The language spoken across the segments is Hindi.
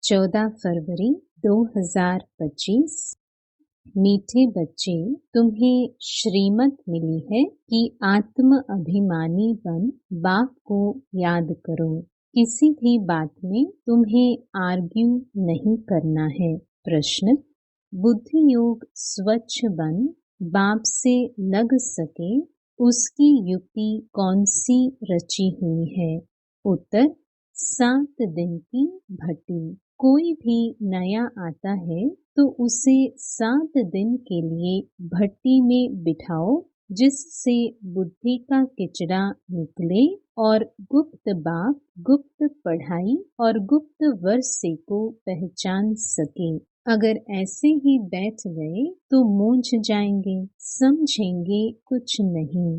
14 फरवरी 2025। मीठे बच्चे, तुम्हें श्रीमत मिली है कि आत्म अभिमानी बन बाप को याद करो। किसी भी बात में तुम्हें आर्ग्यू नहीं करना है। प्रश्न: बुद्धि योग स्वच्छ बन बाप से लग सके उसकी युक्ति कौन सी रची हुई है? उत्तर: 7 दिन की भट्टी। कोई भी नया आता है तो उसे 7 दिन के लिए भट्टी में बिठाओ, जिससे बुद्धि का किचड़ा निकले और गुप्त बाप, गुप्त पढ़ाई और गुप्त वर्षे को पहचान सके। अगर ऐसे ही बैठ गए तो मूंझ जाएंगे, समझेंगे कुछ नहीं।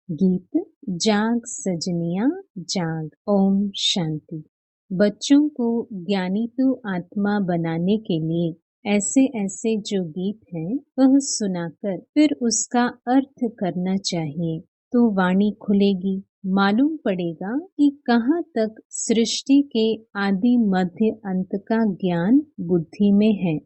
गीत: जाग सजनिया जाग। ओम शांति। बच्चों को ज्ञानी तो आत्मा बनाने के लिए ऐसे ऐसे जो गीत हैं वह सुनाकर फिर उसका अर्थ करना चाहिए, तो वाणी खुलेगी। मालूम पड़ेगा कि कहाँ तक सृष्टि के आदि मध्य अंत का ज्ञान बुद्धि में है।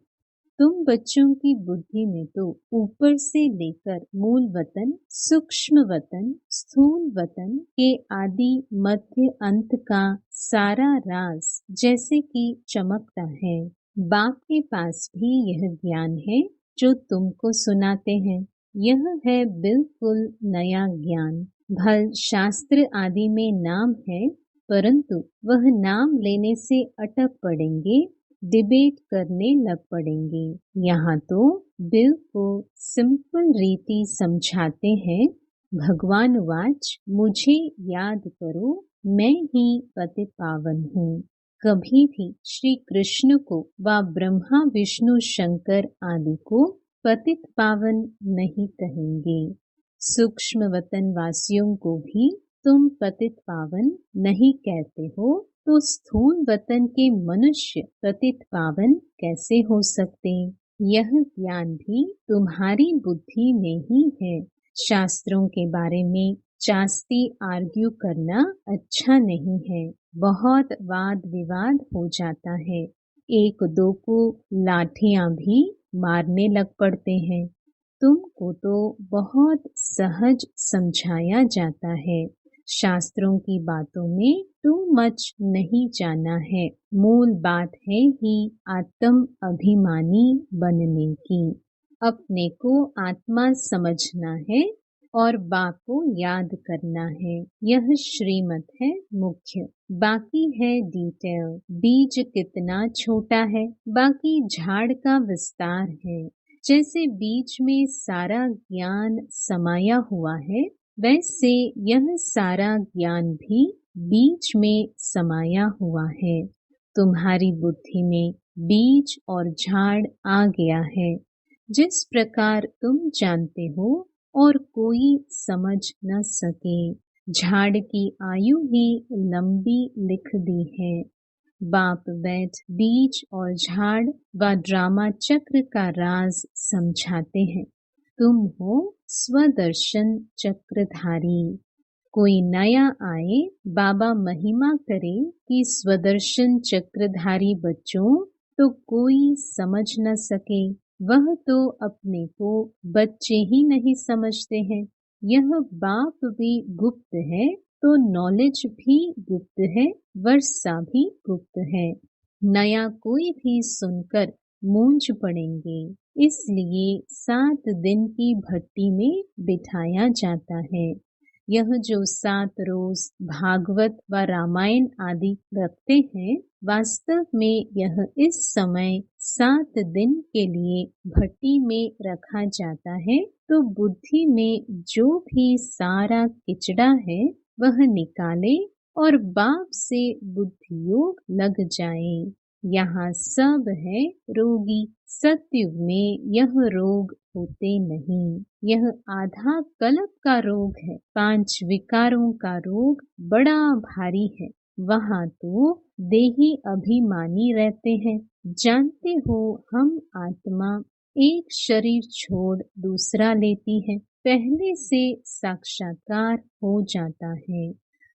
तुम बच्चों की बुद्धि में तो ऊपर से लेकर मूल वतन, सूक्ष्म वतन, स्थूल वतन के आदि मध्य अंत का सारा राज जैसे कि चमकता है। बाप के पास भी यह ज्ञान है जो तुमको सुनाते हैं। यह है बिल्कुल नया ज्ञान। भल शास्त्र आदि में नाम है, परंतु वह नाम लेने से अटक पड़ेंगे, डिबेट करने लग पड़ेंगे। यहाँ तो बिल्कुल सिंपल रीति समझाते हैं। भगवान वाच, मुझे याद करो, मैं ही पतित पावन हूँ। कभी भी श्री कृष्ण को व ब्रह्मा विष्णु शंकर आदि को पतित पावन नहीं कहेंगे। सूक्ष्म वतन वासियों को भी तुम पतित पावन नहीं कहते हो, तो स्थूल वतन के मनुष्य पतित पावन कैसे हो सकते? यह ज्ञान भी तुम्हारी बुद्धि में ही है। शास्त्रों के बारे में चास्ती आर्ग्यू करना अच्छा नहीं है। बहुत वाद विवाद हो जाता है। एक दो को लाठियां भी मारने लग पड़ते हैं। तुमको तो बहुत सहज समझाया जाता है। शास्त्रों की बातों में टू मच नहीं जाना है। मूल बात है ही आत्म अभिमानी बनने की। अपने को आत्मा समझना है और बाप को याद करना है। यह श्रीमत है मुख्य, बाकी है डिटेल। बीज कितना छोटा है, बाकी झाड़ का विस्तार है। जैसे बीज में सारा ज्ञान समाया हुआ है, वैसे यह सारा ज्ञान भी बीज में समाया हुआ है। तुम्हारी बुद्धि में बीज और झाड़ आ गया है। जिस प्रकार तुम जानते हो और कोई समझ न सके। झाड़ की आयु ही लंबी लिख दी है। बाप बैठ बीज और झाड़ व ड्रामा चक्र का राज समझाते हैं। तुम हो स्वदर्शन चक्रधारी। कोई नया आए, बाबा महिमा करे कि स्वदर्शन चक्रधारी बच्चों, तो कोई समझ न सके। वह तो अपने को बच्चे ही नहीं समझते हैं। यह बाप भी गुप्त है तो नॉलेज भी गुप्त है, वर्षा भी गुप्त है। नया कोई भी सुनकर मूंझ पड़ेंगे, इसलिए 7 दिन की भट्टी में बिठाया जाता है। यह जो 7 रोज भागवत व रामायण आदि रखते हैं, वास्तव में यह इस समय 7 दिन के लिए भट्टी में रखा जाता है, तो बुद्धि में जो भी सारा किचड़ा है वह निकाले और बाप से बुद्धि योग लग जाए। यहाँ सब है रोगी। सतयुग में यह रोग होते नहीं। यह आधा कल्प का रोग है। 5 विकारों का रोग बड़ा भारी है। वहाँ तो देही अभिमानी रहते हैं। जानते हो, हम आत्मा एक शरीर छोड़ दूसरा लेती है। पहले से साक्षात्कार हो जाता है।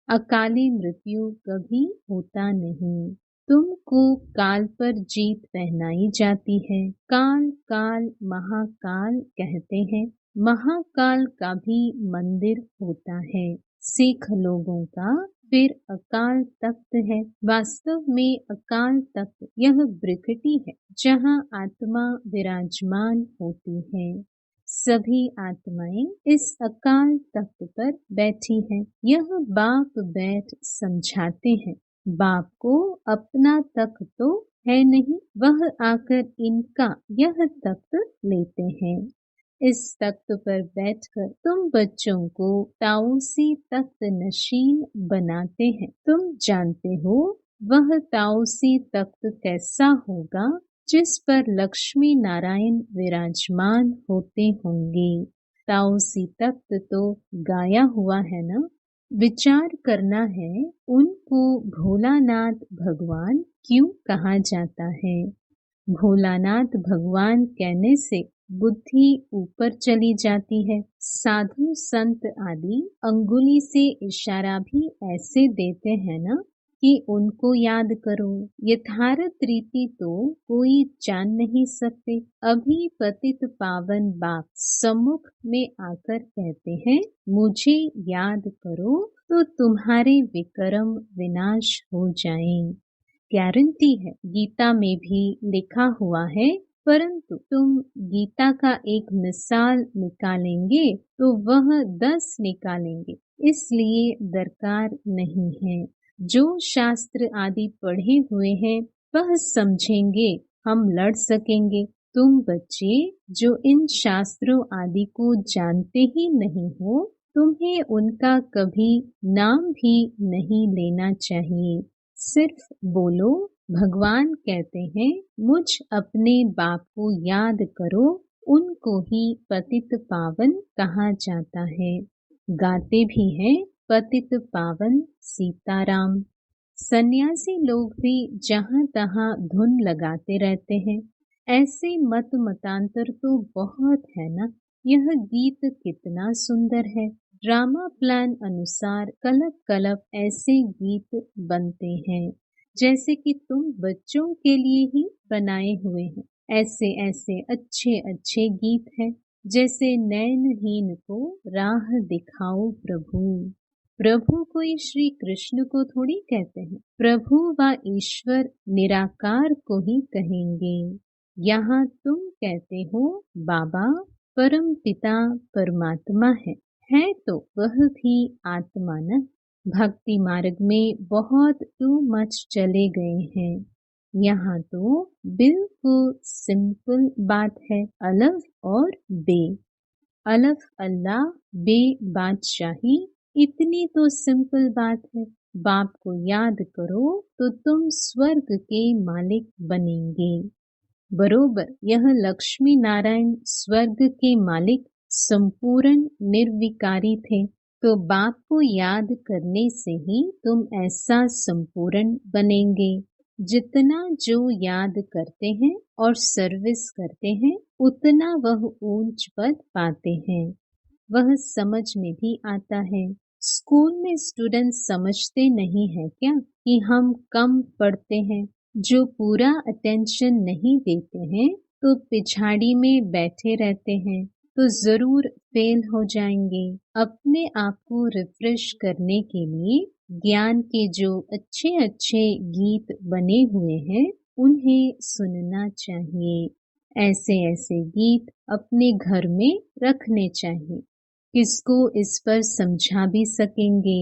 अकाली मृत्यु कभी होता नहीं। तुमको काल पर जीत पहनाई जाती है। काल काल महाकाल कहते हैं। महाकाल का भी मंदिर होता है। सिख लोगों का फिर अकाल तख्त है। वास्तव में अकाल तख्त यह ब्रिकटी है जहाँ आत्मा विराजमान होती है। सभी आत्माएं इस अकाल तख्त पर बैठी हैं। यह बाप बैठ समझाते हैं। बाप को अपना तख्त तो है नहीं, वह आकर इनका यह तख्त लेते हैं। इस तख्त पर बैठकर तुम बच्चों को ताऊसी तख्त नशीन बनाते हैं। तुम जानते हो वह ताऊसी तख्त कैसा होगा जिस पर लक्ष्मी नारायण विराजमान होते होंगे। ताऊसी तख्त तो गाया हुआ है ना। विचार करना है उनको भोलानाथ भगवान क्यों कहा जाता है। भोलानाथ भगवान कहने से बुद्धि ऊपर चली जाती है। साधु संत आदि अंगुली से इशारा भी ऐसे देते हैं ना कि उनको याद करो। यथार्थ रीति तो कोई जान नहीं सकते। अभी पतित पावन बाप सम्मुख में आकर कहते हैं मुझे याद करो तो तुम्हारे विक्रम विनाश हो जाएं। गारंटी है, गीता में भी लिखा हुआ है। परंतु तुम गीता का एक मिसाल निकालेंगे तो वह 10 निकालेंगे, इसलिए दरकार नहीं है। जो शास्त्र आदि पढ़े हुए हैं वह समझेंगे, हम लड़ सकेंगे। तुम बच्चे जो इन शास्त्रों आदि को जानते ही नहीं हो, तुम्हें उनका कभी नाम भी नहीं लेना चाहिए। सिर्फ बोलो भगवान कहते हैं मुझ अपने बाप को याद करो। उनको ही पतित पावन कहा जाता है। गाते भी हैं पतित पावन सीताराम। सन्यासी लोग भी जहाँ तहाँ धुन लगाते रहते हैं। ऐसे मत मतांतर तो बहुत है ना। यह गीत कितना सुंदर है। ड्रामा प्लान अनुसार कलप कलप ऐसे गीत बनते हैं जैसे कि तुम बच्चों के लिए ही बनाए हुए हैं। ऐसे ऐसे अच्छे अच्छे गीत हैं जैसे नैनहीन को राह दिखाओ प्रभु। प्रभु कोई श्री कृष्ण को थोड़ी कहते हैं। प्रभु व ईश्वर निराकार को ही कहेंगे। यहाँ तुम कहते हो बाबा परम पिता परमात्मा है तो वह भी आत्मा न। भक्ति मार्ग में बहुत टू मच चले गए हैं। यहाँ तो बिल्कुल सिंपल बात है। अलफ और बे। अलफ अल्लाह, बे बादशाही। इतनी तो सिंपल बात है। बाप को याद करो तो तुम स्वर्ग के मालिक बनेंगे। बरोबर यह लक्ष्मी नारायण स्वर्ग के मालिक संपूर्ण निर्विकारी थे। तो बाप को याद करने से ही तुम ऐसा संपूर्ण बनेंगे। जितना जो याद करते हैं और सर्विस करते हैं उतना वह ऊंच पद पाते हैं। वह समझ में भी आता है। स्कूल में स्टूडेंट समझते नहीं है क्या कि हम कम पढ़ते हैं। जो पूरा अटेंशन नहीं देते हैं तो पिछाड़ी में बैठे रहते हैं तो जरूर फेल हो जाएंगे। अपने आप को रिफ्रेश करने के लिए ज्ञान के जो अच्छे अच्छे गीत बने हुए हैं उन्हें सुनना चाहिए। ऐसे ऐसे गीत अपने घर में रखने चाहिए। किसको इस पर समझा भी सकेंगे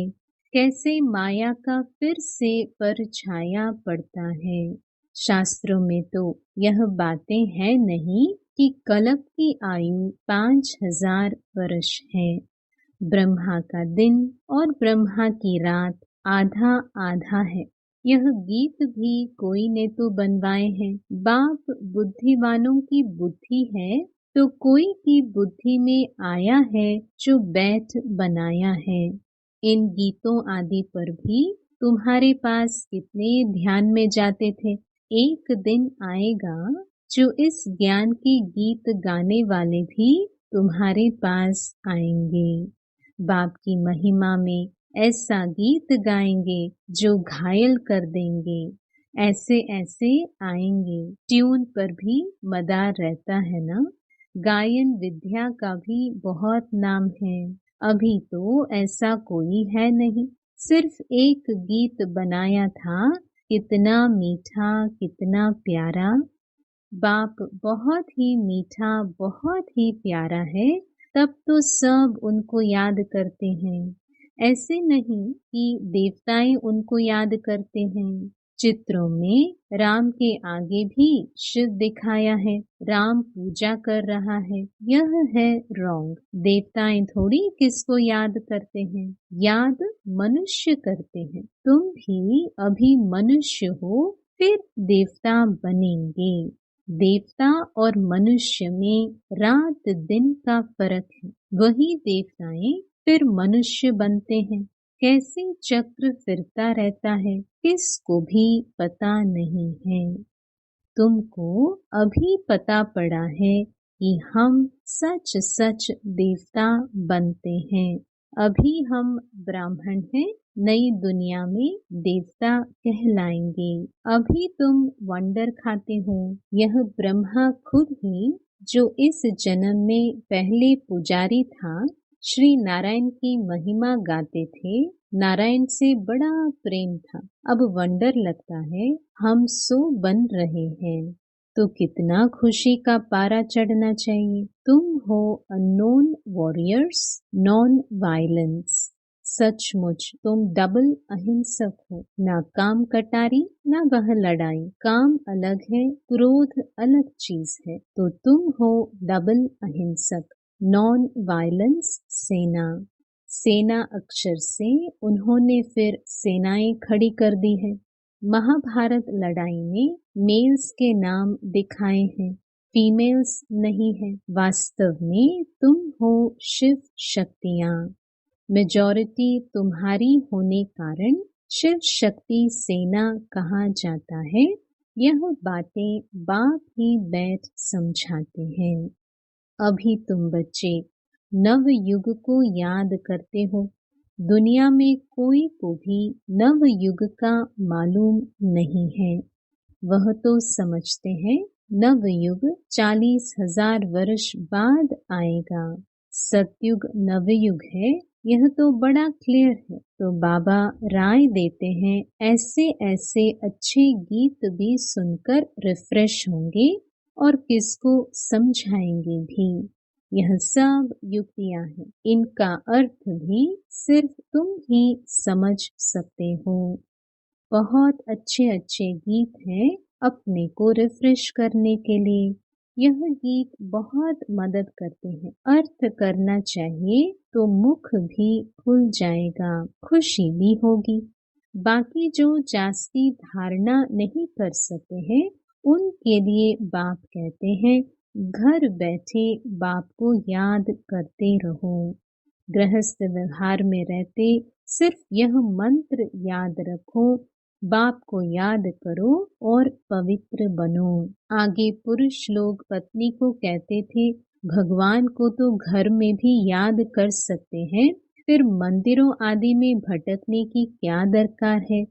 कैसे माया का फिर से परछाया पड़ता है। शास्त्रों में तो यह बातें हैं नहीं कि कल्प की आयु 5000 वर्ष है। ब्रह्मा का दिन और ब्रह्मा की रात आधा आधा है। यह गीत भी कोई ने तो बनवाए हैं। बाप बुद्धिमानों की बुद्धि है तो कोई की बुद्धि में आया है जो बैठ बनाया है। इन गीतों आदि पर भी तुम्हारे पास कितने ध्यान में जाते थे। एक दिन आएगा जो इस ज्ञान के गीत गाने वाले भी तुम्हारे पास आएंगे। बाप की महिमा में ऐसा गीत गाएंगे जो घायल कर देंगे। ऐसे ऐसे आएंगे। ट्यून पर भी मदार रहता है ना। गायन विद्या का भी बहुत नाम है। अभी तो ऐसा कोई है नहीं। सिर्फ एक गीत बनाया था, कितना मीठा कितना प्यारा। बाप बहुत ही मीठा बहुत ही प्यारा है, तब तो सब उनको याद करते हैं। ऐसे नहीं कि देवताएं उनको याद करते हैं। चित्रों में राम के आगे भी शिव दिखाया है, राम पूजा कर रहा है। यह है रॉन्ग। देवताएं थोड़ी किसको याद करते हैं, याद मनुष्य करते हैं। तुम भी अभी मनुष्य हो, फिर देवता बनेंगे। देवता और मनुष्य में रात दिन का फर्क है। वही देवताएं फिर मनुष्य बनते हैं। कैसे चक्र फिरता रहता है, किसको भी पता नहीं है। तुमको अभी पता पड़ा है कि हम सच सच देवता बनते हैं। अभी हम ब्राह्मण हैं, नई दुनिया में देवता कहलाएंगे। अभी तुम वंडर खाते हो। यह ब्रह्मा खुद ही, जो इस जन्म में पहले पुजारी था, श्री नारायण की महिमा गाते थे। नारायण से बड़ा प्रेम था। अब वंडर लगता है हम सो बन रहे हैं, तो कितना खुशी का पारा चढ़ना चाहिए। तुम हो अननोन वॉरियर्स, नॉन वायलेंस। सचमुच तुम डबल अहिंसक हो। ना काम कटारी ना वह लड़ाई। काम अलग है, क्रोध अलग चीज है। तो तुम हो डबल अहिंसक, नॉन वायलेंस सेना। सेना अक्षर से उन्होंने फिर सेनाएं खड़ी कर दी है। महाभारत लड़ाई में मेल्स के नाम दिखाए हैं, फीमेल्स नहीं है। वास्तव में तुम हो शिव शक्तियां। मेजॉरिटी तुम्हारी होने कारण शिव शक्ति सेना कहा जाता है। यह बातें बाप ही बैठ समझाते हैं। अभी तुम बच्चे नव युग को याद करते हो। दुनिया में कोई को भी नव युग का मालूम नहीं है। वह तो समझते हैं नव युग 40,000 वर्ष बाद आएगा। सतयुग नवयुग है, यह तो बड़ा क्लियर है। तो बाबा राय देते हैं, ऐसे ऐसे अच्छे गीत भी सुनकर रिफ्रेश होंगे और किसको समझाएंगे भी। यह सब युक्तियां हैं, इनका अर्थ भी सिर्फ तुम ही समझ सकते हो। बहुत अच्छे अच्छे गीत हैं अपने को रिफ्रेश करने के लिए। यह गीत बहुत मदद करते हैं। अर्थ करना चाहिए तो मुख भी खुल जाएगा, खुशी भी होगी। बाकी जो जास्ती धारणा नहीं कर सकते हैं, उनके लिए बाप कहते हैं, घर बैठे बाप को याद करते रहो। गृहस्थ व्यवहार में रहते सिर्फ यह मंत्र याद रखो, बाप को याद करो और पवित्र बनो। आगे पुरुष लोग पत्नी को कहते थे, भगवान को तो घर में भी याद कर सकते हैं, फिर मंदिरों आदि में भटकने की क्या दरकार है।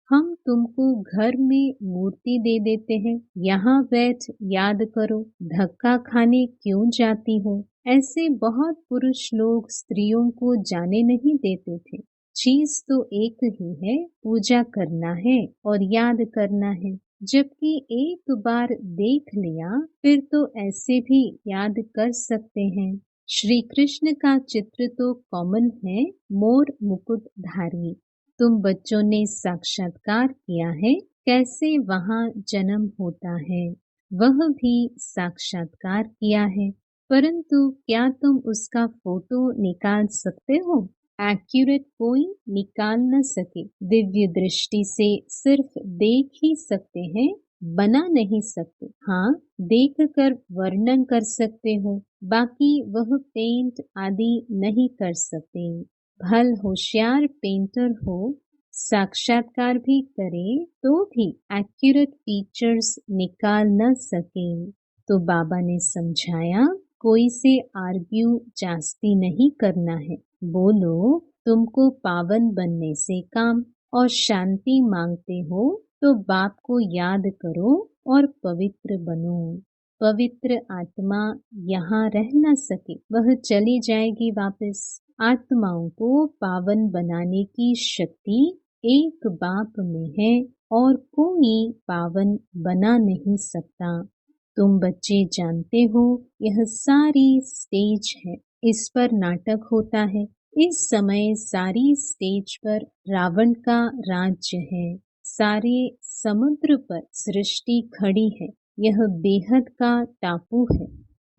हम तुमको घर में मूर्ति दे देते हैं, यहाँ बैठ याद करो, धक्का खाने क्यों जाती हो। ऐसे बहुत पुरुष लोग स्त्रियों को जाने नहीं देते थे। चीज तो एक ही है, पूजा करना है और याद करना है। जबकि एक बार देख लिया फिर तो ऐसे भी याद कर सकते हैं। श्री कृष्ण का चित्र तो कॉमन है, मोर मुकुटधारी। तुम बच्चों ने साक्षात्कार किया है, कैसे वहाँ जन्म होता है, वह भी साक्षात्कार किया है। परंतु क्या तुम उसका फोटो निकाल सकते हो? एक्यूरेट कोई निकाल न सके। दिव्य दृष्टि से सिर्फ देख ही सकते हैं, बना नहीं सकते। हाँ, देख कर वर्णन कर सकते हो, बाकी वह पेंट आदि नहीं कर सकते। भल होशियार पेंटर हो, साक्षात्कार भी करे तो भी एक्यूरेट फीचर्स निकाल न सके। तो बाबा ने समझाया, कोई से आर्ग्यू जास्ती नहीं करना है। बोलो तुमको पावन बनने से काम, और शांति मांगते हो तो बाप को याद करो और पवित्र बनो। पवित्र आत्मा यहाँ रह न सके, वह चली जाएगी वापस। आत्माओं को पावन बनाने की शक्ति एक बाप में है और कोई पावन बना नहीं सकता। तुम बच्चे जानते हो यह सारी स्टेज है, इस पर नाटक होता है। इस समय सारी स्टेज पर रावण का राज्य है। सारे समुद्र पर सृष्टि खड़ी है। यह बेहद का टापू है,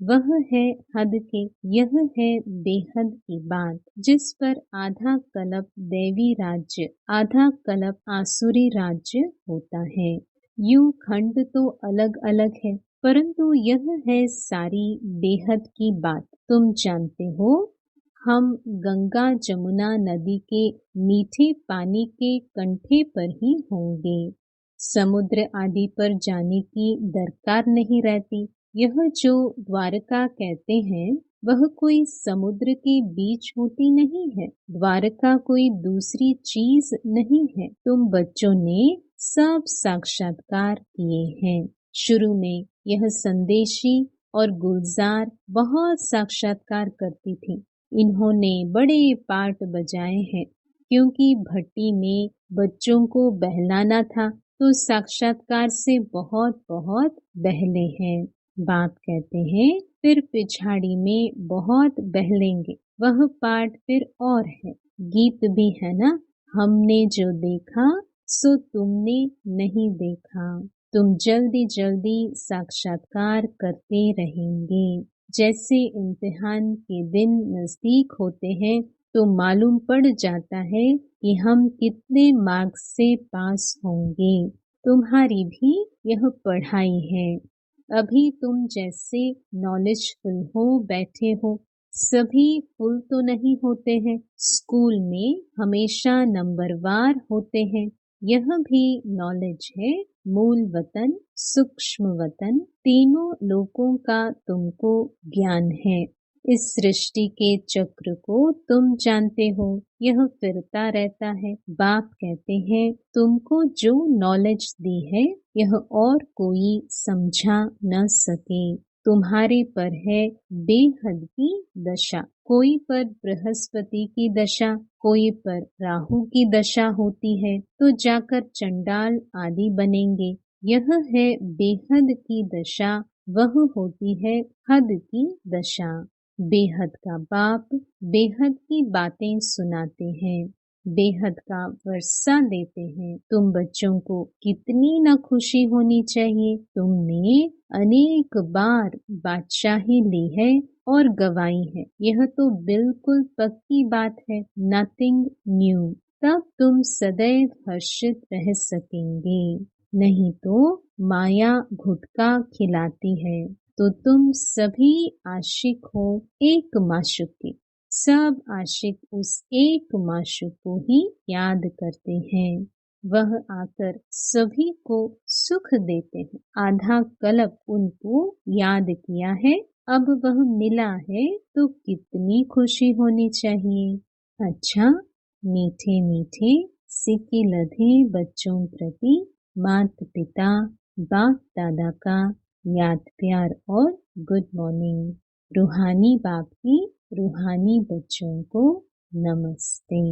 वह है हद के, यह है बेहद की बात, जिस पर आधा कल्प देवी राज्य, आधा कल्प आसुरी राज्य होता है। यूं खंड तो अलग अलग है, परंतु यह है सारी बेहद की बात। तुम जानते हो हम गंगा जमुना नदी के मीठे पानी के कंठे पर ही होंगे। समुद्र आदि पर जाने की दरकार नहीं रहती। यह जो द्वारका कहते हैं वह कोई समुद्र के बीच होती नहीं है। द्वारका कोई दूसरी चीज नहीं है। तुम बच्चों ने सब साक्षात्कार किए हैं। शुरू में यह संदेशी और गुलजार बहुत साक्षात्कार करती थी। इन्होंने बड़े पाठ बजाए हैं, क्योंकि भट्टी में बच्चों को बहलाना था तो साक्षात्कार से बहुत बहुत बहले हैं। बाप कहते हैं फिर पिछाड़ी में बहुत बहलेंगे। वह पाठ फिर और है, गीत भी है ना। हमने जो देखा सो तुमने नहीं देखा। तुम जल्दी जल्दी साक्षात्कार करते रहेंगे। जैसे इम्तिहान के दिन नजदीक होते हैं तो मालूम पड़ जाता है कि हम कितने मार्क्स से पास होंगे। तुम्हारी भी यह पढ़ाई है। अभी तुम जैसे नॉलेजफुल हो बैठे हो, सभी फुल तो नहीं होते हैं। स्कूल में हमेशा नंबरवार होते हैं। यह भी नॉलेज है। मूल वतन, सूक्ष्म वतन, तीनों लोकों का तुमको ज्ञान है। इस सृष्टि के चक्र को तुम जानते हो, यह फिरता रहता है। बाप कहते हैं तुमको जो नॉलेज दी है यह और कोई समझा न सके। तुम्हारे पर है बेहद की दशा। कोई पर बृहस्पति की दशा, कोई पर राहु की दशा होती है तो जाकर चंडाल आदि बनेंगे। यह है बेहद की दशा, वह होती है हद की दशा। बेहद का बाप बेहद की बातें सुनाते हैं, बेहद का वर्षा देते हैं। तुम बच्चों को कितनी न खुशी होनी चाहिए। तुमने अनेक बार बादशाही ली है और गवाई है। यह तो बिल्कुल पक्की बात है, नथिंग न्यू। तब तुम सदैव हर्षित रह सकेंगे। नहीं तो माया घुटका खिलाती है। तो तुम सभी आशिक हो एक माशूक के। सब आशिक उस एक माशूक को ही याद करते हैं। वह आकर सभी को सुख देते हैं। आधा कल्प उनको याद किया है, अब वह मिला है तो कितनी खुशी होनी चाहिए। अच्छा, मीठे मीठे सिक्के लधे बच्चों प्रति माता पिता बाप दादा का याद प्यार और गुड मॉर्निंग। रूहानी बाप की रूहानी बच्चों को नमस्ते।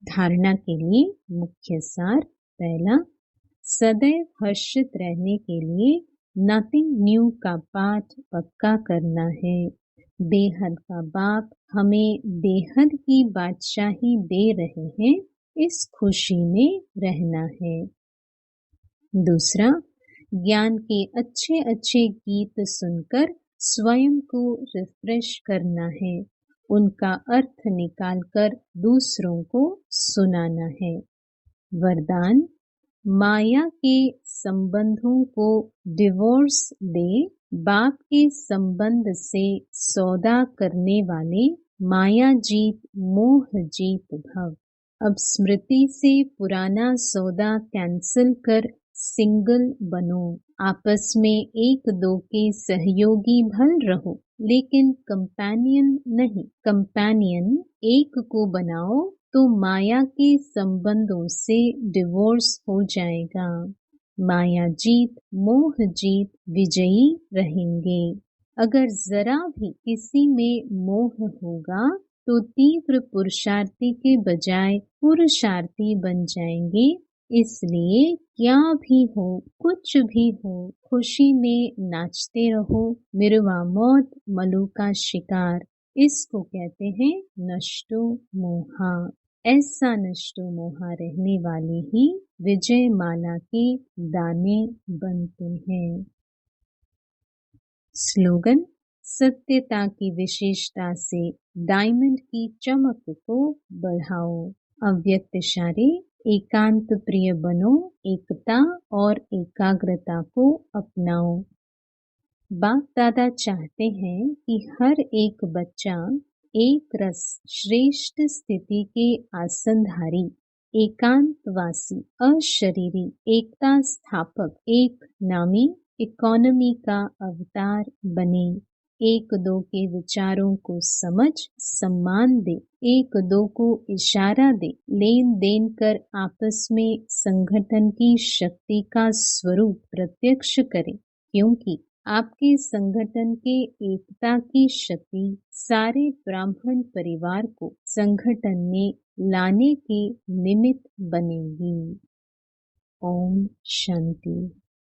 धारणा के लिए मुख्य सार। पहला, सदैव हर्षित रहने के लिए नथिंग न्यू का पाठ पक्का करना है। बेहद का बाप हमें बेहद की बादशाही दे रहे हैं, इस खुशी में रहना है। दूसरा, ज्ञान के अच्छे अच्छे गीत सुनकर स्वयं को रिफ्रेश करना है। उनका अर्थ निकालकर दूसरों को सुनाना है। वरदान, माया के संबंधों को डिवोर्स दे। बाप के संबंध से सौदा करने वाले माया जीत मोह जीत भव। अब स्मृति से पुराना सौदा कैंसिल कर सिंगल बनो। आपस में एक दो के सहयोगी भल रहो, लेकिन कंपेनियन नहीं। कंपेनियन एक को बनाओ तो माया के संबंधों से डिवोर्स हो जाएगा। माया जीत, मोह जीत विजयी रहेंगे। अगर जरा भी किसी में मोह होगा तो तीव्र पुरुषार्थी के बजाय पुरुषार्थी बन जाएंगे। इसलिए क्या भी हो, कुछ भी हो, खुशी में नाचते रहो। मिरवा मौत मलु का शिकार, इसको कहते हैं नष्टो मोहा। ऐसा नष्टो मोहा रहने वाले ही विजय माला के दाने बनते हैं। स्लोगन: सत्यता की विशेषता से डायमंड की चमक को बढ़ाओ। अव्यक्त इशारे: एकांत प्रिय बनो, एकता और एकाग्रता को अपनाओ। बाप दादा चाहते हैं कि हर एक बच्चा एक रस श्रेष्ठ स्थिति के आसनधारी, एकांतवासी, अशरीरी, एकता स्थापक, एक नामी इकोनॉमी का अवतार बने। एक दो के विचारों को समझ सम्मान दे, एक दो को इशारा दे, लेन देन कर आपस में संगठन की शक्ति का स्वरूप प्रत्यक्ष करे, क्योंकि आपके संगठन के एकता की शक्ति सारे ब्राह्मण परिवार को संगठन में लाने के निमित्त बनेगी। ओम शांति।